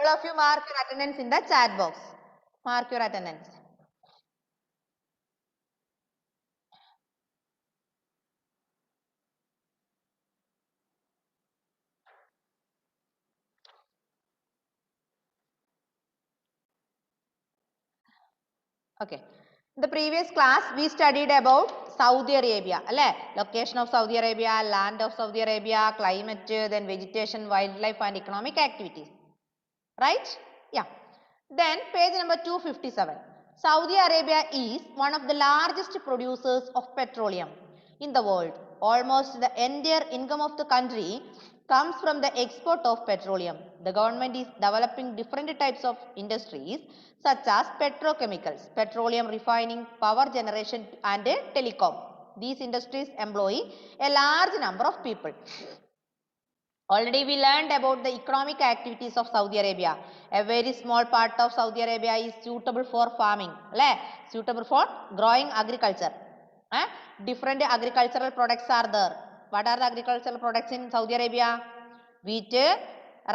All of you mark your attendance in the chat box. Mark your attendance. Okay. In the previous class, we studied about Saudi Arabia. Location of Saudi Arabia, land of Saudi Arabia, climate, then vegetation, wildlife and economic activities. Right? Yeah. Then page number 257. Saudi Arabia is one of the largest producers of petroleum in the world. Almost the entire income of the country comes from the export of petroleum. The government is developing different types of industries such as petrochemicals, petroleum refining, power generation and telecom. These industries employ a large number of people. Already we learned about the economic activities of Saudi Arabia. A very small part of Saudi Arabia is suitable for farming, suitable for growing agriculture. Different agricultural products are there. What are the agricultural products in Saudi Arabia? Wheat,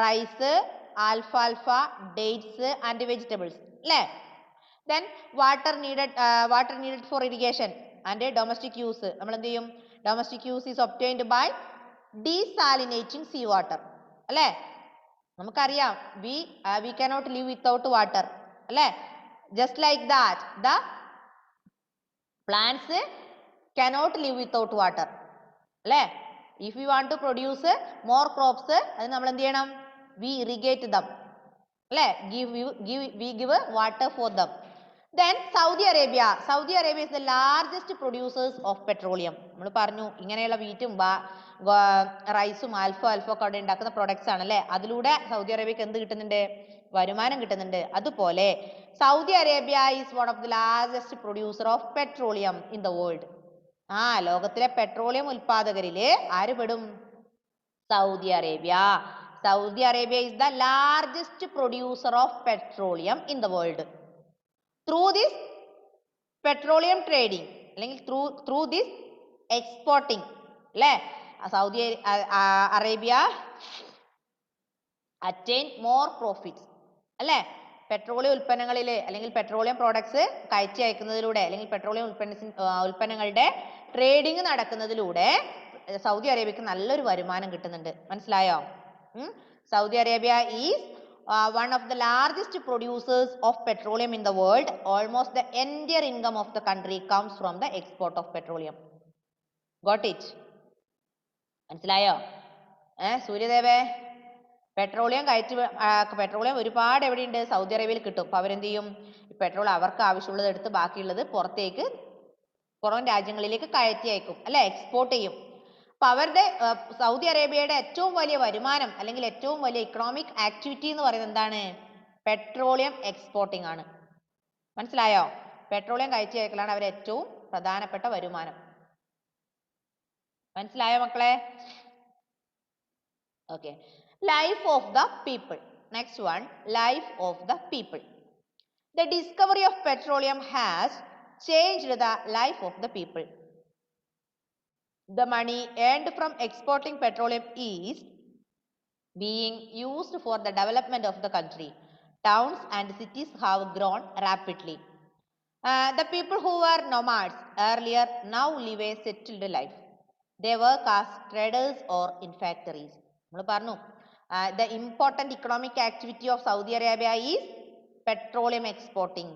rice, alfalfa, dates and vegetables. Then water needed for irrigation and domestic use. Domestic use is obtained by desalinating seawater. We cannot live without water. Just like that, the plants cannot live without water. If we want to produce more crops, we irrigate them. We give water for them. Then Saudi Arabia. Saudi Arabia is the largest producers of petroleum. നമ്മൾ പറഞ്ഞു ഇങ്ങനെയുള്ള വീറ്റും റൈസും alpha ഒക്കെ അവിടെ ഉണ്ടാക്കുന്ന products ആണല്ലേ. അതിലൂടെ Saudi അറേബ്യക്ക് എന്ത് കിട്ടുന്നുണ്ട്? വരുമാനം കിട്ടുന്നുണ്ട്. അതുപോലെ Saudi Arabia is one of the largest producer of petroleum in the world. ലോകത്തിലെ പെട്രോളിയം ഉൽപാദകരില് ആര് പെടും? Saudi Arabia. Saudi Arabia is the largest producer of petroleum in the world. Through this petroleum trading, through this exporting, Saudi Arabia attain more profits. Petroleum ഉൽപ്പന്നങ്ങളിലെ അല്ലെങ്കിൽ petroleum products കയറ്റി അയക്കുന്നതിലൂടെ അല്ലെങ്കിൽ petroleum ഉൽപ്പന്നങ്ങളുടെ trading നടക്കുന്നതിലൂടെ Saudi അറേബ്യക്ക് നല്ലൊരു വരുമാനം കിട്ടുന്നുണ്ട്. മനസ്സിലായോ? Saudi Arabia is one of the largest producers of petroleum in the world. Almost the entire income of the country comes from the export of petroleum. Got it? മനസ്സിലായോ? സൂര്യദേവേ, petroleum ഒരുപാട് എവിടെയുണ്ട്? Saudi അറേബ്യയിൽ കിട്ടും. അപ്പൊ അവരെന്ത് ചെയ്യും? പെട്രോൾ അവർക്ക് ആവശ്യമുള്ളത് എടുത്ത് ബാക്കിയുള്ളത് പുറം രാജ്യങ്ങളിലേക്ക് കയറ്റി അയക്കും, എക്സ്പോർട്ട് ചെയ്യും. അപ്പൊ അവരുടെ സൗദി അറേബ്യയുടെ ഏറ്റവും വലിയ വരുമാനം അല്ലെങ്കിൽ ഏറ്റവും വലിയ ഇക്കണോമിക് ആക്ടിവിറ്റി എന്ന് പറയുന്നത് എന്താണ്? പെട്രോളിയം എക്സ്പോർട്ടിംഗ് ആണ്. മനസ്സിലായോ? പെട്രോളിയം കയറ്റി അയക്കലാണ് അവരുടെ ഏറ്റവും പ്രധാനപ്പെട്ട വരുമാനം. മനസ്സിലായോ മക്കളെ? Okay. Life of the people. Next one, life of the people. The discovery of petroleum has changed the life of the people. The money earned from exporting petroleum is being used for the development of the country. Towns and cities have grown rapidly. The people who were nomads earlier now live a settled life. They work as traders or in factories. The important economic activity of Saudi Arabia is petroleum exporting.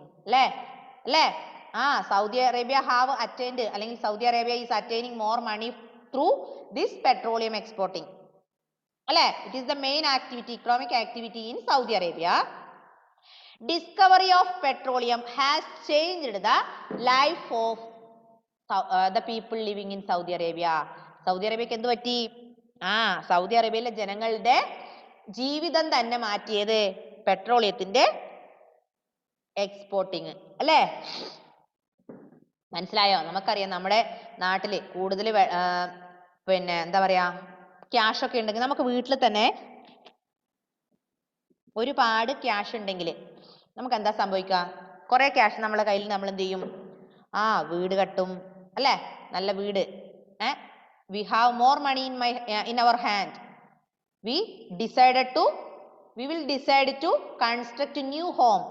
Saudi Arabia have attained, Saudi Arabia is attaining more money through this petroleum exporting. It is the main activity, economic activity in Saudi Arabia. Discovery of petroleum has changed the life of the people living in Saudi Arabia. Saudi Arabia എന്ത് പറ്റി? Saudi അറേബ്യയിലെ ജനങ്ങളുടെ ജീവിതം തന്നെ മാറ്റിയത് പെട്രോളിയത്തിന്റെ exporting അല്ലേ? മനസ്സിലായോ? നമുക്കറിയാം നമ്മുടെ നാട്ടില് കൂടുതൽ എന്താ പറയാ ക്യാഷ് ഒക്കെ ഉണ്ടെങ്കിൽ നമുക്ക് വീട്ടിൽ തന്നെ ഒരുപാട് ക്യാഷ് ഉണ്ടെങ്കിൽ നമുക്ക് എന്താ സംഭവിക്കുക? കുറെ ക്യാഷ് നമ്മളെ കയ്യിൽ നമ്മൾ എന്ത് ചെയ്യും? വീട് കെട്ടും, അല്ലേ? നല്ല വീട്. We have more money in our hand. We decided to we will decide to construct a new home.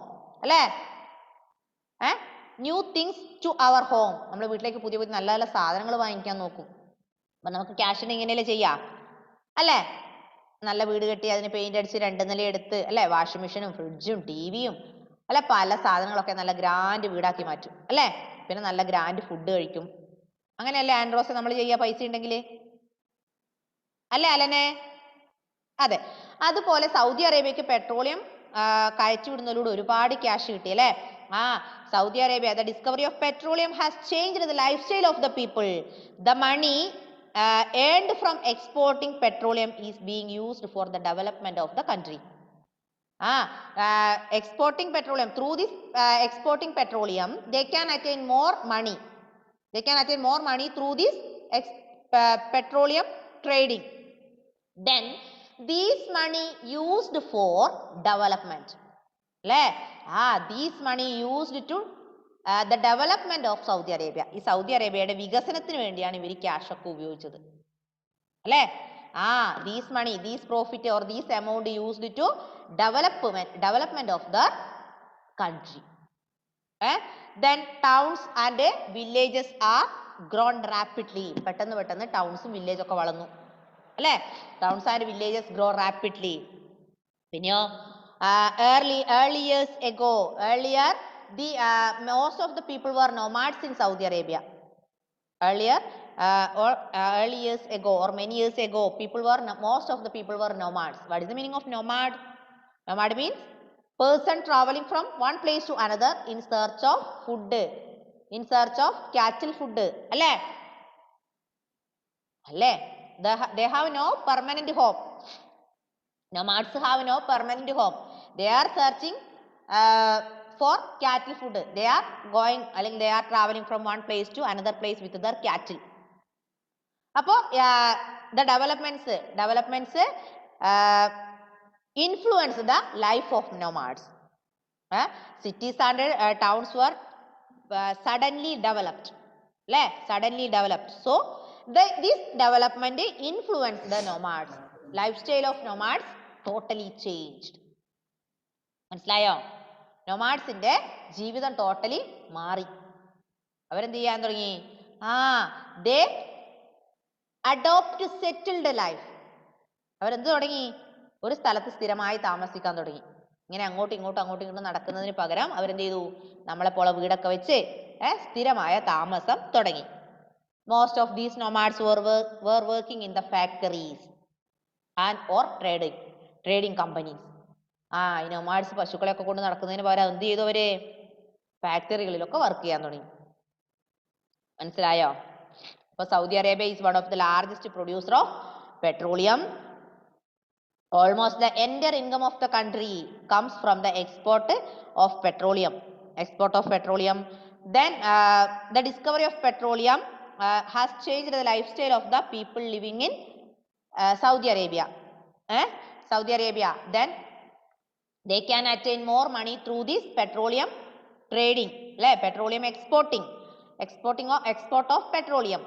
അല്ലേ? New things to our home. നമ്മുടെ വീട്ടിലേക്ക് പുതിയ പുതിയ നല്ല നല്ല സാധനങ്ങൾ വാങ്ങിക്കാൻ നോക്കും. അപ്പം നമുക്ക് ക്യാഷിന് ഇങ്ങനെയല്ലേ ചെയ്യാം അല്ലേ? നല്ല വീട് കെട്ടി അതിന് പെയിന്റ് അടിച്ച് 2 നില എടുത്ത് അല്ലേ? വാഷിംഗ് മെഷീനും ഫ്രിഡ്ജും ടിവിയും അല്ലെ, പല സാധനങ്ങളൊക്കെ നല്ല ഗ്രാൻഡ് വീടാക്കി മാറ്റും അല്ലേ? പിന്നെ നല്ല ഗ്രാൻഡ് ഫുഡ് കഴിക്കും. അങ്ങനെയല്ലേ ആൻഡ്രോസ് നമ്മൾ ചെയ്യുക പൈസ ഉണ്ടെങ്കിൽ അല്ലേ അലനെ? അതെ. അതുപോലെ സൗദി അറേബ്യക്ക് പെട്രോളിയം കയറ്റിവിടുന്നതിലൂടെ ഒരുപാട് ക്യാഷ് കിട്ടി അല്ലേ? Saudi Arabia, the discovery of petroleum has changed the lifestyle of the people. The money earned from exporting petroleum is being used for the development of the country. Exporting petroleum, through this exporting petroleum, they can attain more money. They can attain more money through this petroleum trading. Then these money used for development. These money used to the development of Saudi Arabia. ഈ Saudi അറേബ്യയുടെ വികസനത്തിന് വേണ്ടിയാണ് ഇവർ cash ഒക്കെ ഉപയോഗിച്ചത് അല്ലേ? These money, these profit or this amount used to development of the country. Then towns and villages are grown rapidly. പെട്ടെന്ന് പെട്ടെന്ന് ടൗൺസും വില്ലേജ് ഒക്കെ വളർന്നു അല്ലേ? Towns and villages grow rapidly. പിന്നെയോ early years ago, earlier the most of the people were nomads in Saudi Arabia. Earlier early years ago or many years ago, most of the people were nomads. What is the meaning of nomad? Nomad means person traveling from one place to another in search of food, in search of catching food. Alle? They have no permanent home. Nomads have no permanent home. They are searching for cattle food. They are going, they are traveling from one place to another place with their cattle. Appo the developments influence the life of nomads. Cities and towns were suddenly developed. Suddenly developed. So this development influenced the nomads. Lifestyle of nomads totally changed. മനസ്സിലായോ? നൊമാഡ്സിന്റെ ജീവിതം totally മാറി. അവരെന്ത് ചെയ്യാൻ തുടങ്ങി? they adopt settled life. അവരെന്ത് തുടങ്ങി? ഒരു സ്ഥലത്ത് സ്ഥിരമായി താമസിക്കാൻ തുടങ്ങി. ഇങ്ങനെ അങ്ങോട്ടും ഇങ്ങോട്ടും നടക്കുന്നതിന് പകരം അവരെന്ത് ചെയ്തു? നമ്മളെപ്പോലെ വീടൊക്കെ വെച്ച് സ്ഥിരമായ താമസം തുടങ്ങി. Most of these nomads were working in the factories and or trading companies. ഈ നൊമാഡ്സ് പശുക്കളെയൊക്കെ കൊണ്ട് നടക്കുന്നതിന് പകരം എന്ത് ചെയ്തു? അവര് ഫാക്ടറികളിലൊക്കെ വർക്ക് ചെയ്യാൻ തുടങ്ങി. മനസ്സിലായോ? അപ്പോൾ Saudi Arabia is one of the largest producer of petroleum. Almost the entire income of the country comes from the export of petroleum. Then the discovery of petroleum has changed the lifestyle of the people living in Saudi Arabia. Then they can attain more money through this petroleum trading, petroleum export of petroleum.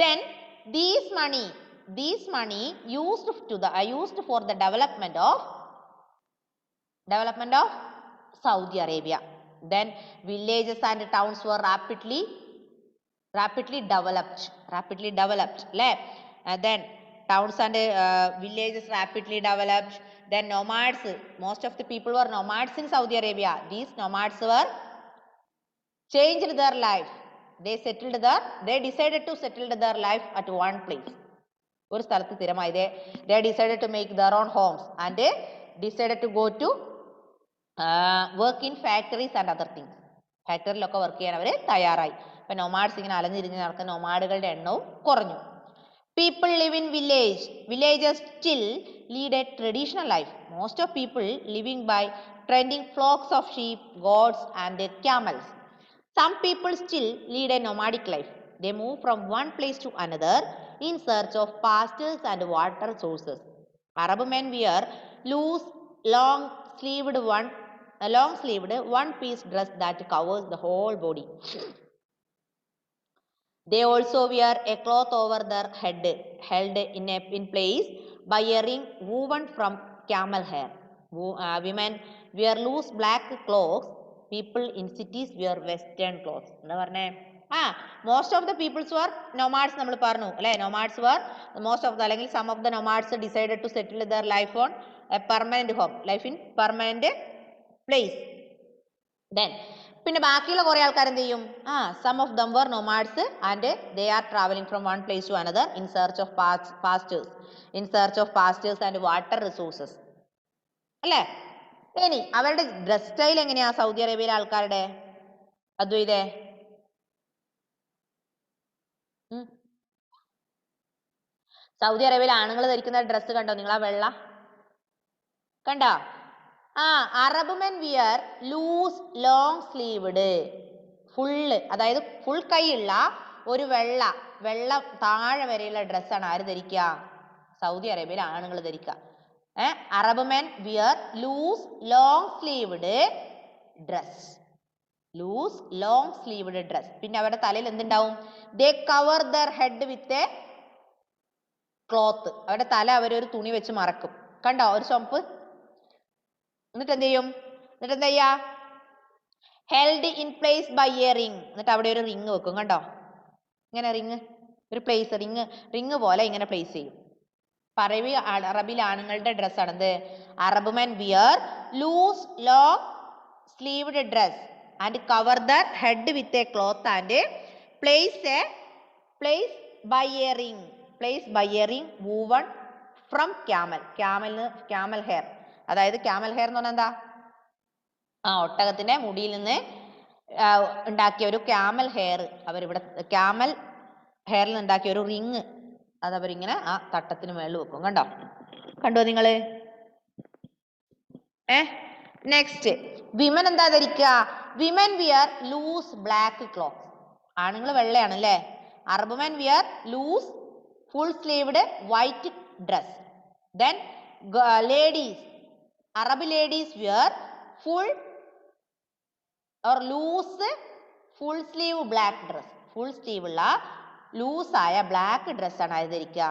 Then these money used for the development of Saudi Arabia. Then villages and towns were rapidly developed. Then towns and villages rapidly developed. Then nomads, most of the people were nomads in Saudi Arabia. These nomads were changed their life. They decided to settle their life at one place. ഒരു സ്ഥലത്ത് സ്ഥിരമായി. They decided to make their own homes and they decided to go to work in factories and other things. ഫാക്ടറിയിലൊക്കെ work ചെയ്യാൻ അവർ തയ്യാറായി. ഇപ്പം nomads ഇങ്ങനെ അലഞ്ഞിരിഞ്ഞ് നടക്കുന്ന നൊമാഡുകളുടെ എണ്ണവും കുറഞ്ഞു. People live in villages still lead a traditional life. Most of people living by tending flocks of sheep, goats and camels. Some people still lead a nomadic life. They move from one place to another in search of pastures and water sources. Arab men wear loose, long-sleeved one-piece dress that covers the whole body. They also wear a cloth over their head, held in place by a ring woven from camel hair. women wear loose black clothes, people in cities wear western clothes. എന്താ പറഞ്ഞേ? most of the peoples were nomads നമ്മൾ പറഞ്ഞു അല്ലേ? nomads were most of the അല്ലെങ്കിൽ some of the nomads decided to settle their life on a permanent home, life in permanent place. Then പിന്നെ ബാക്കിയുള്ള കുറെ ആൾക്കാർ എന്ത് ചെയ്യും? some of them were nomads and they are traveling from one place to another in search of pastures and water resources. അല്ലേ? ഇനി അവരുടെ dress style എങ്ങനെയാ സൗദി അറേബ്യയിലെ ആൾക്കാരുടെ? അദ്വൈതേ, സൗദി അറേബ്യയിലെ ആണുങ്ങൾ ധരിക്കുന്ന ഡ്രസ്സ് കണ്ടോ നിങ്ങൾ? ആ വെള്ള കണ്ടോ? Arab men wear loose long sleeved, full, അതായത് ഫുൾ കൈയുള്ള ഒരു വെള്ള താഴെ വരെയുള്ള ഡ്രസ്സാണ് ആര് ധരിക്കുക? സൗദി അറേബ്യയിലെ ആണുങ്ങൾ ധരിക്കുക. Arab men wear loose long sleeved dress, loose long sleeved dress. പിന്നെ അവരുടെ തലയിൽ എന്തുണ്ടാവും? They cover their head with a cloth. അവരുടെ തല അവരൊരു തുണി വെച്ച് മറക്കും. കണ്ടോ? ഒരു ചുമപ്പ്. എന്നിട്ട് എന്ത് ചെയ്യും? എന്നിട്ട് എന്താ ചെയ്യാ? Held in place by a ring. എന്നിട്ട് അവിടെ ഒരു റിങ് വെക്കും. കണ്ടോ? ഇങ്ങനെ റിങ്, ഒരു പ്ലേസ്, റിങ് പോലെ ഇങ്ങനെ പ്ലേസ് ചെയ്യും. അറബിൽ ആണുങ്ങളുടെ ഡ്രസ്സാണ് എന്ത്? Arab men wear loose long sleeved dress and cover their head with a cloth and place by a ring. Place by a ring woven from camel hair. അതായത് camel hair എന്ന് പറഞ്ഞാൽ എന്താ? ഒട്ടകത്തിന്റെ മുടിയിൽ നിന്ന് ഉണ്ടാക്കിയ ഒരു ക്യാമൽ ഹെയർ, അവരിവിടെ ക്യാമൽ ഹെയറിൽ നിന്ന് ഉണ്ടാക്കിയ ഒരു റിങ് അത് അവരിങ്ങനെ ആ തട്ടത്തിന് മേളിൽ വെക്കും. കണ്ടോ നിങ്ങള്? നെക്സ്റ്റ്, വിമൻ എന്താ ധരിക്കുക? Women wear loose black cloth. ആണുങ്ങൾ വെള്ളയാണ് അല്ലേ? Arab men wear loose full sleeved white dress. Then ladies, Arab ladies wear full or loose full sleeve black dress. Full sleeve ഉള്ള ലൂസായ ബ്ലാക്ക് ഡ്രസ്സാണ് ആര് ധരിക്കുക?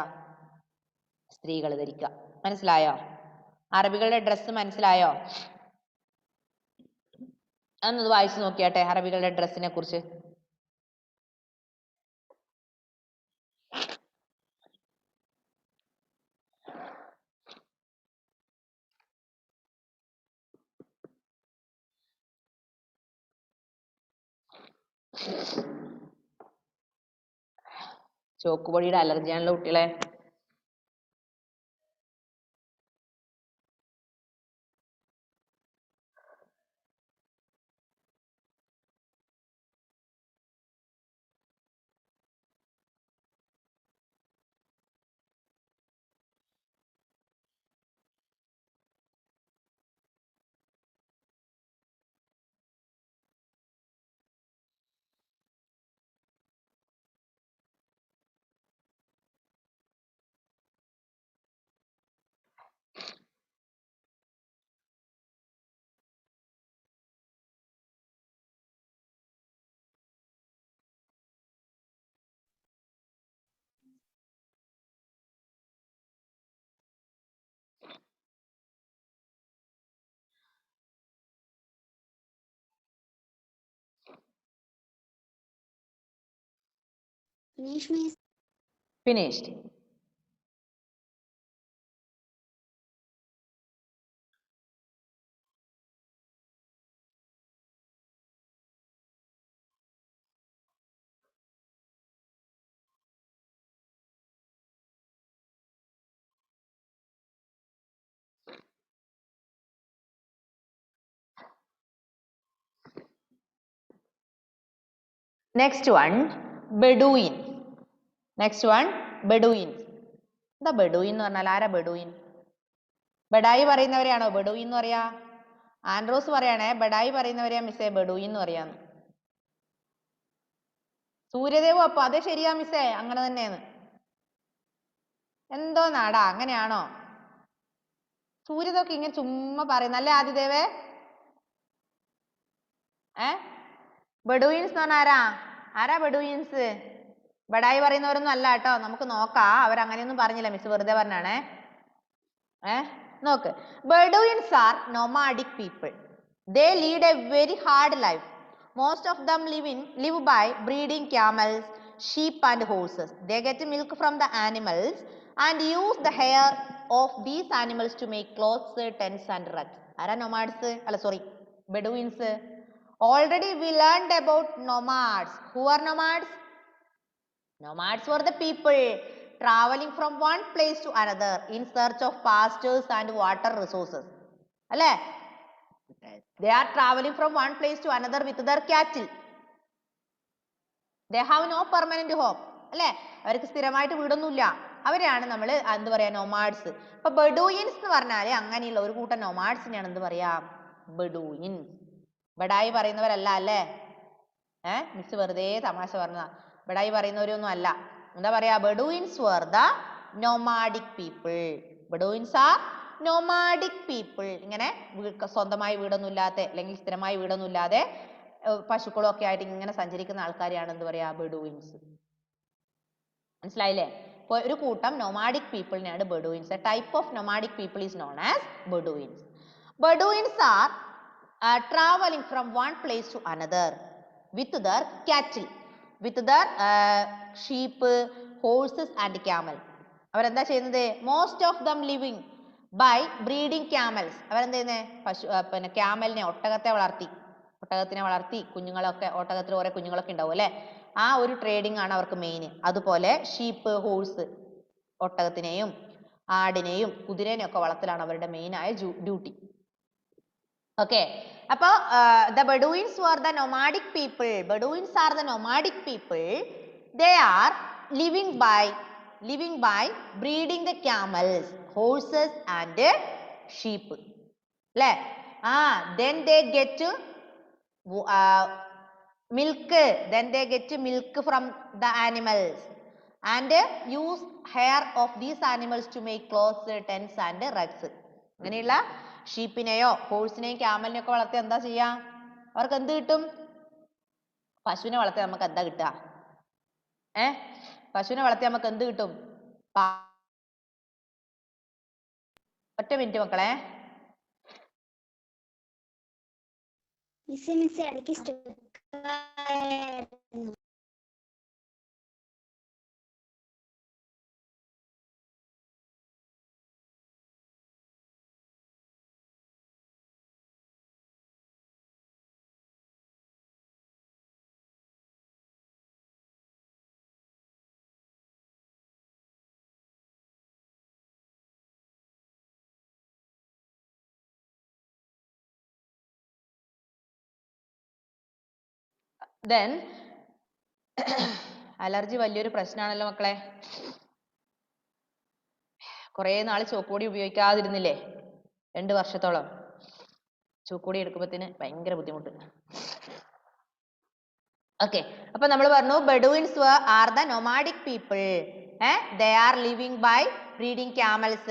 സ്ത്രീകൾ ധരിക്കുക. മനസ്സിലായോ? അറബികളുടെ ഡ്രസ്സ് മനസ്സിലായോ? അതൊന്ന് വായിച്ചു നോക്കിയാട്ടെ അറബികളുടെ ഡ്രസ്സിനെ കുറിച്ച്. ചോക്കുപൊടിയുടെ അലർജിയാണല്ലോ കുട്ടികളെ. Finished. Next one, Bedouin. Next one, Bedouin. എന്താ ബെഡൂയിൻ എന്ന് പറഞ്ഞാൽ? ആരാ ബെഡൂയിൻ? ബഡായി പറയുന്നവരെയാണോ ബെഡൂയിൻ എന്ന് പറയാ? ആൻഡ്രോസ് പറയണേ ബഡായി പറയുന്നവരെയാ മിസ്സേ ബെഡൂയിൻ എന്ന് പറയാന്ന്. സൂര്യദേവ് അപ്പൊ അതെ ശരിയാ മിസ്സേ, അങ്ങനെ തന്നെയാണ്. എന്തോ നാടാ, അങ്ങനെയാണോ? സൂര്യതൊക്കെ ഇങ്ങനെ ചുമ്മാ പറയുന്ന അല്ലേ ആദിദേവേ? ബെഡൂയിൻസ് എന്ന് പറഞ്ഞാൽ ആരാ ബെഡൂയിൻസ്? ബഡായി പറയുന്നവരൊന്നും അല്ല കേട്ടോ. നമുക്ക് നോക്കാം. അവരങ്ങനെയൊന്നും പറഞ്ഞില്ല, മിസ് വെറുതെ പറഞ്ഞാണേ. നോക്ക്, Bedouins are nomadic people. They lead a very hard life. Most of them live by breeding camels, sheep and horses. They get milk from the animals and use the hair of these animals to make clothes, tents and rugs. Ara nomads? Bedouins. Already we learned about nomads. Who are nomads? Nomads were the people traveling from one place to another in search of pastures and water resources. Alle? They are traveling from one place to another with their cattle. They have no permanent home. അല്ലേ? അവർക്ക് സ്ഥിരമായിട്ട് വീടൊന്നുമില്ല. അവരെയാണ് നമ്മൾ എന്ത് പറയാ, nomads. അപ്പൊ Bedouins എന്ന് പറഞ്ഞാൽ അങ്ങനെയുള്ള ഒരു കൂട്ടം നോമാഡ്സിനെയാണ് എന്ത് പറയാ, ബെഡൂയിൻസ്. ബഡായി പറയുന്നവരല്ല അല്ലേ? മിസ് വെറുതെ തമാശ പറഞ്ഞതാ. ബഡായി പറയുന്നവരൊന്നും അല്ല. എന്താ പറയാ, Bedouins were the nomadic people. Bedouins are nomadic people. ഇങ്ങനെ സ്വന്തമായി വീടൊന്നും ഇല്ലാത്ത അല്ലെങ്കിൽ സ്ഥിരമായി വീടൊന്നും ഇല്ലാതെ പശുക്കളും ഒക്കെ ആയിട്ട് ഇങ്ങനെ സഞ്ചരിക്കുന്ന ആൾക്കാരെയാണ് എന്ത് പറയാ, ബെഡൂയിൻസ്. മനസ്സിലായില്ലേ? അപ്പോൾ ഒരു കൂട്ടം nomadic peopleനെയാണ് Bedouins. A type of nomadic people is known as Bedouins. Bedouins are traveling from one place to another with their cattle, with their sheep, horses and camel. അവരെന്താ ചെയ്യുന്നത്? Most of them living by breeding camels. അവരെന്താ ചെയ്യുന്നത്? പിന്നെ ക്യാമലിനെ, ഒട്ടകത്തിനെ വളർത്തി കുഞ്ഞുങ്ങളൊക്കെ, ഒട്ടകത്തിൽ ഓരോ കുഞ്ഞുങ്ങളൊക്കെ ഉണ്ടാവും അല്ലേ? ആ ഒരു ട്രേഡിംഗ് ആണ് അവർക്ക് മെയിൻ. അതുപോലെ ഷീപ്പ്, ഹോഴ്സ്, ഒട്ടകത്തിനെയും ആടിനെയും കുതിരേനെയും ഒക്കെ വളർത്തലാണ് അവരുടെ മെയിൻ ആയ ഡ്യൂട്ടി. ഓക്കെ, അപ്പൊ the Bedouins were the nomadic people. Bedouins are the nomadic people. They are living by breeding the camels, horses and sheep. അല്ലേ? Then they get milk. Then they get milk from the animals and use hair of these animals to make clothes, tents and rugs. അങ്ങനെയുള്ള ഷീപ്പിനെയോ ഹോഴ്സിനെയും ക്യാമലിനെയോ ഒക്കെ വളർത്തി എന്താ ചെയ്യാ? അവർക്ക് എന്ത് കിട്ടും? പശുവിനെ വളർത്തി നമുക്ക് എന്താ കിട്ടുക? പശുവിനെ വളർത്തി നമുക്ക് എന്ത് കിട്ടും? ഒറ്റ മിനിറ്റ് മക്കളെ. Then അലർജി വലിയൊരു പ്രശ്നമാണല്ലോ മക്കളെ. കുറേ നാൾ ചോക്കുപൊടി ഉപയോഗിക്കാതിരുന്നില്ലേ? 2 വർഷത്തോളം ചോക്കുപൊടി എടുക്കുമ്പോഴത്തേന് ഭയങ്കര ബുദ്ധിമുട്ട്. ഓക്കെ, അപ്പൊ നമ്മൾ പറഞ്ഞു Bedouins are the nomadic people. They are living by breeding camels,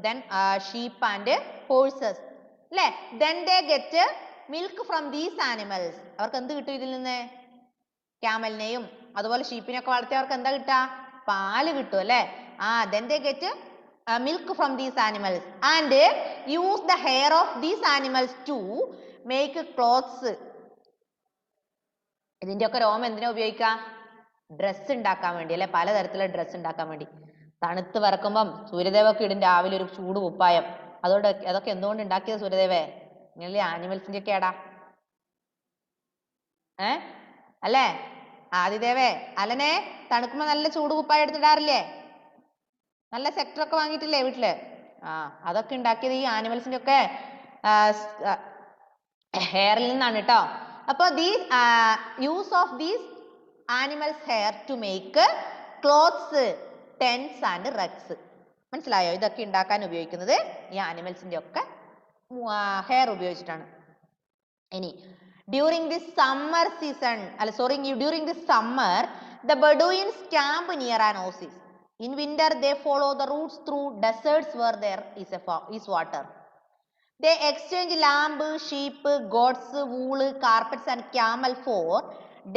then sheep and horses. അല്ലേ? Then they get milk from these animals. അവർക്ക് എന്ത് കിട്ടും ഇതിൽ നിന്ന്? ക്യാമലിനെയും അതുപോലെ ഷീപ്പിനെയൊക്കെ വളർത്തി അവർക്ക് എന്താ കിട്ടുക? പാല് കിട്ടും അല്ലേ? Then they get milk from these animals and use the hair of these animals to make clothes. ഇതിന്റെ ഒക്കെ രോമം എന്തിനാ ഉപയോഗിക്കുക? ഡ്രസ്സ് ഉണ്ടാക്കാൻ വേണ്ടി അല്ലെ? പലതരത്തിലുള്ള ഡ്രസ്സ് ഉണ്ടാക്കാൻ വേണ്ടി. തണുത്ത് വരക്കുമ്പം സൂര്യദേവൊക്കെ ഇടും രാവിലെ ഒരു ചൂട് കുപ്പായം. അതുകൊണ്ട് അതൊക്കെ എന്തുകൊണ്ട് ഉണ്ടാക്കിയത് സൂര്യദേവേ? ഇങ്ങനെ ആനിമൽസിന്റെ ഒക്കെ ആടാ അല്ലേ? ആദിദേവേ, അലനെ തണുക്കുമ്പോ നല്ല ചൂട് കുപ്പായം എടുത്തിടാറില്ലേ? നല്ല സെക്ടർ ഒക്കെ വാങ്ങിയിട്ടില്ലേ വീട്ടില്? അതൊക്കെ ഉണ്ടാക്കിയത് ഈ ആനിമൽസിന്റെ ഒക്കെ ഹെയറിൽ നിന്നാണ് കേട്ടോ. അപ്പൊ use of these animals hair to make clothes, tents and rugs. മനസ്സിലായോ? ഇതൊക്കെ ഉണ്ടാക്കാൻ ഉപയോഗിക്കുന്നത് ഈ ആനിമൽസിന്റെ ഒക്കെ ഹെയർ ഉപയോഗിച്ചിട്ടാണ്. ഇനി during this summer, the Bedouins camp near an oasis. In winter, they follow the routes through deserts where there is water. They exchange lamb, sheep, goats, wool, carpets and camel for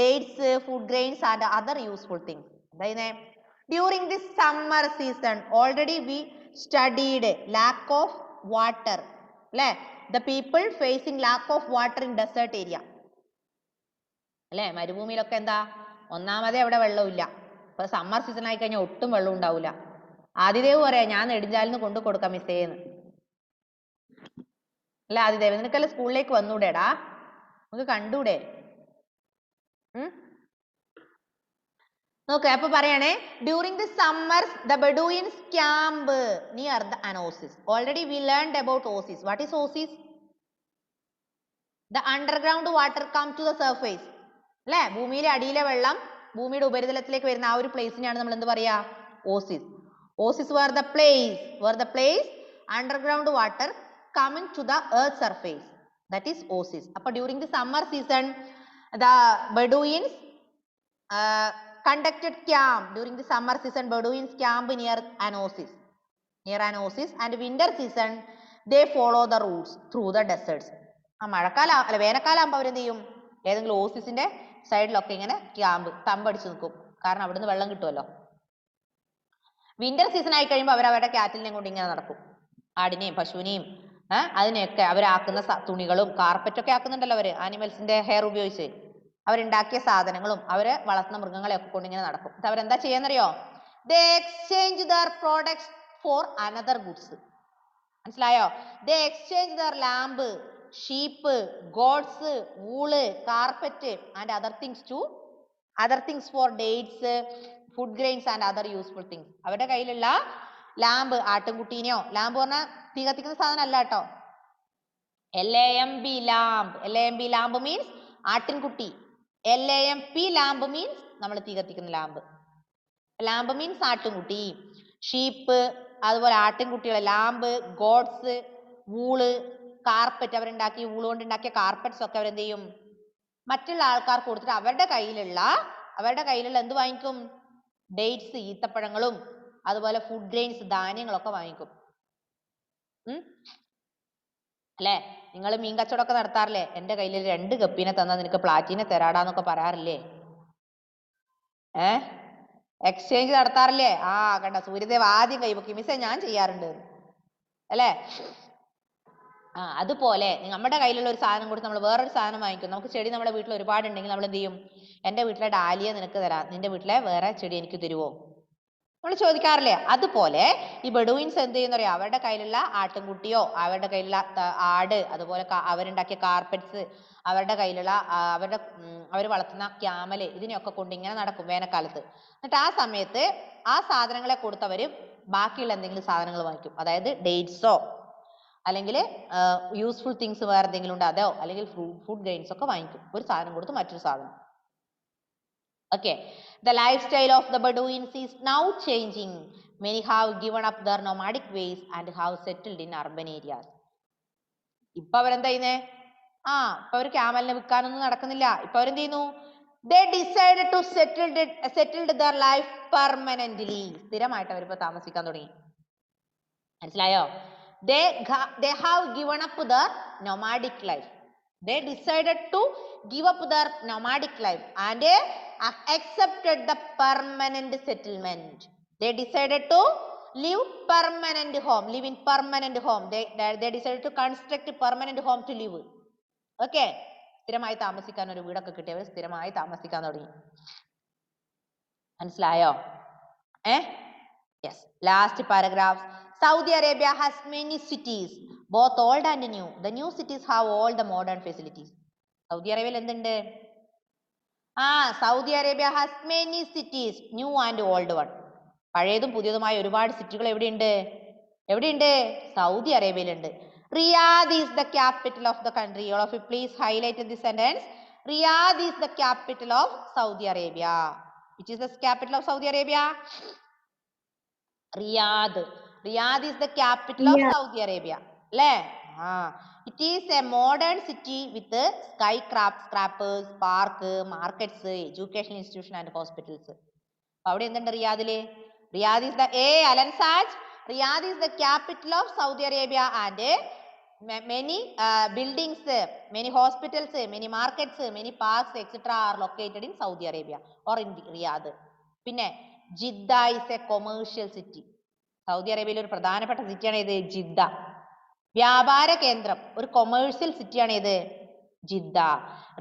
dates, food grains and other useful things. During this summer season, already we studied lack of water. അല്ലേ? The people facing lack of water in desert area. അല്ലേ? മരുഭൂമിയിലൊക്കെ എന്താ? ഒന്നാമതേ അവിടെ വെള്ളമില്ല. ഇപ്പൊ summer season ആയി കഴിഞ്ഞാൽ ഒട്ടും വെള്ളം ഉണ്ടാവില്ല. ആദിദേവ് പറയാ ഞാൻ നെടുഞ്ചാലിന് കൊണ്ടു കൊടുക്കാം മിസ്സേന്ന്. അല്ല ആദിദേവ്, നിനക്കല്ല സ്കൂളിലേക്ക് വന്നൂടെടാ? നമുക്ക് കണ്ടൂടെ? നോക്ക്, അപ്പൊ പറയണേ, during the summers the Bedouins camp near the an oasis. Already we learned about oasis. What is oasis? The underground water come to the surface. അല്ലേ? ഭൂമിയിലെ അടിയിലെ വെള്ളം ഭൂമിയുടെ ഉപരിതലത്തിലേക്ക് വരുന്ന ആ ഒരു പ്ലേസിനെയാണ് നമ്മൾ എന്ത് പറയാ? ഓസിസ്. ഓസിസ് were the place underground water coming to the earth surface. That is oasis. അപ്പൊ during the summer season the Bedouins conducted camp. During the summer season Bedouins camp near an oasis. And winter season they follow the routes through the deserts. ആ മഴക്കാലം അല്ല വേനൽക്കാലം ആകുമ്പോൾ അവരെന്ത് ചെയ്യും? ഏതെങ്കിലും ഓസിസിന്റെ സൈഡിലൊക്കെ ഇങ്ങനെ ക്യാമ്പ് തമ്പടിച്ച് നിൽക്കും. കാരണം അവിടുന്ന് വെള്ളം കിട്ടുമല്ലോ. വിന്റർ സീസൺ ആയി കഴിയുമ്പോൾ അവരവരുടെ കാറ്റിലിനെ കൊണ്ട് ഇങ്ങനെ നടക്കും. ആടിനെയും പശുവിനെയും അതിനെയൊക്കെ അവരാക്കുന്ന തുണികളും കാർപ്പറ്റൊക്കെ ആക്കുന്നുണ്ടല്ലോ അവര്, ആനിമൽസിന്റെ ഹെയർ ഉപയോഗിച്ച് അവരുണ്ടാക്കിയ സാധനങ്ങളും അവര് വളർത്തുന്ന മൃഗങ്ങളെ ഒക്കെ കൊണ്ട് ഇങ്ങനെ നടക്കും. അവരെന്താ ചെയ്യാന്നറിയോ? They exchange their products for another goods. മനസ്സിലായോ? They exchange their lamb, sheep, goats, wool, carpet and other things for dates, food grains and other useful things. അവരുടെ കയ്യിലുള്ള ലാമ്പ്, ആട്ടുംകുട്ടീനെയോ, ലാമ്പ് പറഞ്ഞാൽ തീ കത്തിക്കുന്ന സാധനം അല്ല കേട്ടോ. LAMB ലാമ്പ് മീൻസ് ആട്ടിൻകുട്ടി. LAMP ലാമ്പ് മീൻസ് നമ്മൾ തീ കത്തിക്കുന്ന ലാമ്പ്. ലാമ്പ് മീൻസ് ആട്ടിൻകുട്ടി. ഷീപ്പ്, അതുപോലെ ആട്ടിൻകുട്ടികളെ ലാമ്പ്, ഗോഡ്സ്, വൂള്, കാർപ്പറ്റ്, അവരുണ്ടാക്കിയ വൂള് കൊണ്ട് ഉണ്ടാക്കിയ കാർപ്പറ്റ്സ് ഒക്കെ അവരെന്ത് ചെയ്യും? മറ്റുള്ള ആൾക്കാർക്ക് കൊടുത്തിട്ട് അവരുടെ കയ്യിലുള്ള എന്ത് വാങ്ങിക്കും? ഡേറ്റ്സ്, ഈത്തപ്പഴങ്ങളും അതുപോലെ ഫുഡ് ഗ്രെയിൻസ്, ധാന്യങ്ങളൊക്കെ വാങ്ങിക്കും. അല്ലെ? നിങ്ങൾ മീൻ കച്ചവടമൊക്കെ നടത്താറില്ലേ? എന്റെ കയ്യിൽ 2 ഗപ്പീനെ തന്നാൽ നിനക്ക് പ്ലാറ്റീനെ തരാടാന്നൊക്കെ പറയാറില്ലേ? എക്സ്ചേഞ്ച് നടത്താറില്ലേ? കണ്ട, സൂര്യദേവ് ആദ്യം കൈപൊക്കി, മിസ്സേ ഞാൻ ചെയ്യാറുണ്ട് അല്ലേ? അതുപോലെ നമ്മുടെ കയ്യിലുള്ള ഒരു സാധനം കൊടുത്ത് നമ്മൾ വേറൊരു സാധനം വാങ്ങിക്കും. നമുക്ക് ചെടി നമ്മുടെ വീട്ടിൽ ഒരുപാടുണ്ടെങ്കിൽ നമ്മൾ എന്ത് ചെയ്യും? എൻ്റെ വീട്ടിലെ ഡാലിയ നിനക്ക് തരാം, നിന്റെ വീട്ടിലെ വേറെ ചെടി എനിക്ക് തരുമോ? നമ്മൾ ചോദിക്കാറില്ലേ? അതുപോലെ ഈ ബെഡൂയിൻസ് എന്ത് ചെയ്യുന്നറിയോ? അവരുടെ കയ്യിലുള്ള ആട്ടിൻകുട്ടിയോ, അവരുടെ കയ്യിലുള്ള ആട്, അതുപോലെ അവരുണ്ടാക്കിയ കാർപ്പറ്റ്സ്, അവരുടെ കയ്യിലുള്ള അവർ വളർത്തുന്ന ക്യാമല്, ഇതിനെയൊക്കെ കൊണ്ട് ഇങ്ങനെ നടക്കും വേനൽക്കാലത്ത്. എന്നിട്ട് ആ സമയത്ത് ആ സാധനങ്ങളെ കൊടുത്തവർ ബാക്കിയുള്ള എന്തെങ്കിലും സാധനങ്ങൾ വാങ്ങിക്കും. അതായത് ഡേറ്റ്സോ അല്ലെങ്കിൽ യൂസ്ഫുൾ തിങ്സ് വേറെ എന്തെങ്കിലും ഉണ്ട് അതോ, അല്ലെങ്കിൽ ഫുഡ് ഗ്രെയിൻസ് ഒക്കെ വാങ്ങിക്കും. ഒരു സാധനം കൊടുത്ത് മറ്റൊരു സാധനം. Okay, the lifestyle of the Bedouins is now changing. Many have given up their nomadic ways and have settled in urban areas. ഇപ്പൊ അവരെന്താ ചെയ്യുന്നേ? ഇപ്പൊ അവർ ക്യാമലിനെ വിൽക്കാനൊന്നും നടക്കുന്നില്ല. ഇപ്പൊ അവരെന്ത് ചെയ്യുന്നു? They decided to settled their life permanently. സ്ഥിരമായിട്ട് അവരിപ്പോ താമസിക്കാൻ തുടങ്ങി. മനസ്സിലായോ? They have given up their nomadic life. They decided to give up their nomadic life and accepted the permanent settlement. They decided to live in permanent home. They decided to construct a permanent home to live. Okay, സ്ഥിരമായി താമസിക്കാൻ ഒരു വീടൊക്കെ കിട്ടിയവർ സ്ഥിരമായി താമസിക്കാൻ തുടങ്ങി. മനസ്സിലായോ? Yes. Last paragraph. Saudi Arabia has many cities, both old and new. The new cities have all the modern facilities. Saudi Arabia എന്തുണ്ട്? Saudi Arabia has many cities, new and old one. പഴയതും പുതിയതുമായ ഒരുപാട് സിറ്റികൾ എവിടെയുണ്ട്? Saudi അറേബ്യയിലുണ്ട്. Riyadh is the capital of the country. All of you please highlight this sentence. Riyadh is the capital of Saudi Arabia. Which is the capital of Saudi Arabia? Riyadh is the capital of Saudi Arabia. It is a modern city with skyscrapers, park, markets, educational institution and hospitals. അവിടെ എന്തുണ്ട് റിയാദില്? Riyadh is the Alan Sachs. Riyadh is the capital of Saudi Arabia and many buildings, many hospitals, many markets, many parks, etc. are located in Saudi Arabia or in Riyadh. പിന്നെ Jeddah is a commercial city. Saudi അറേബ്യയിലെ ഒരു പ്രധാനപ്പെട്ട സിറ്റിയാണ് ഇത് Jeddah. വ്യാപാര കേന്ദ്രം, ഒരു commercial സിറ്റിയാണ് ഏത്? Jeddah.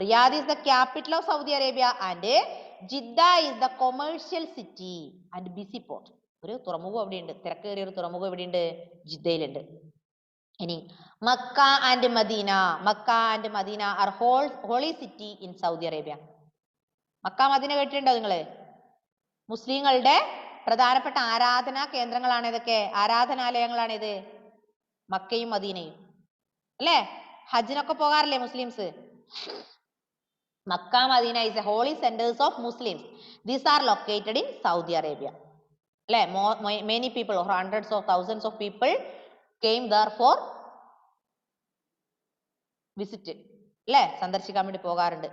Riyadh is the capital of Saudi Arabia and Jeddah is the commercial city and busy port. ഒരു തുറമുഖം എവിടെയുണ്ട്? തിരക്കേറിയ ഒരു തുറമുഖം എവിടെയുണ്ട്? ജിദ്ദയിലുണ്ട്. ഇനി Mecca and Medina. Mecca and Medina are holy city in Saudi Arabia. Mecca Medina കേട്ടിട്ടുണ്ടോ നിങ്ങള്? മുസ്ലിങ്ങളുടെ പ്രധാനപ്പെട്ട ആരാധനാ കേന്ദ്രങ്ങളാണ് ഇതൊക്കെ, ആരാധനാലയങ്ങളാണ് ഇത് മക്കയും മദീനയും, അല്ലേ? ഹജ്ജിനൊക്കെ പോകാറില്ലേ Muslims? Mecca Medina is a holy centers of Muslims. These are located in Saudi Arabia. അല്ലേ? Many people, or hundreds of thousands of people came there for visit. അല്ലേ? സന്ദർശിക്കാൻ വേണ്ടി പോകാറുണ്ട്.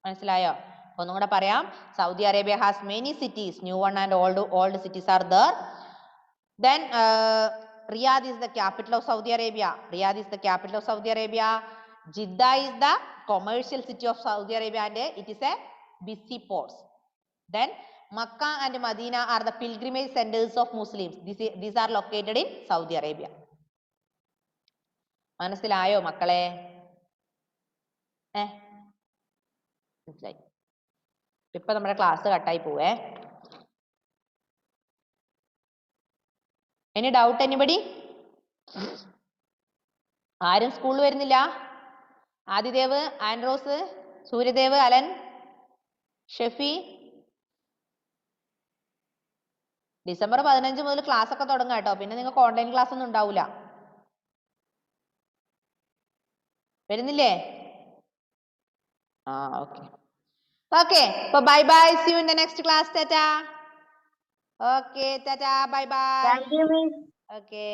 മനസ്സിലായോ? ഒന്നും കൂടെ പറയാം. Saudi Arabia has many cities, new one and old cities are there. Then Riyadh is the capital of Saudi Arabia. Riyadh is the capital of Saudi Arabia. Jeddah is the commercial city of Saudi Arabia and it is a busy port. Then Makkah and Medina are the pilgrimage centers of Muslims. These are located in Saudi Arabia. മനസ്സിലായോ മക്കളെ? മനസ്സിലായി. ഇപ്പൊ നമ്മുടെ class കട്ടായി പോവേ. Any doubt anybody? ആരും സ്കൂളിൽ വരുന്നില്ല? ആദിദേവ്, ആൻഡ്രോസ്, സൂര്യദേവ്, അലൻ, ഷെഫി. ഡിസംബർ 15 മുതൽ ക്ലാസ് ഒക്കെ തുടങ്ങാം കേട്ടോ. പിന്നെ നിങ്ങൾക്ക് ഓൺലൈൻ ക്ലാസ് ഒന്നും ഉണ്ടാവില്ല. വരുന്നില്ലേ? Okay. Okay. So bye bye. See you in the next class. Tata. Okay. Tata. Bye bye. Thank you, Miss. Okay.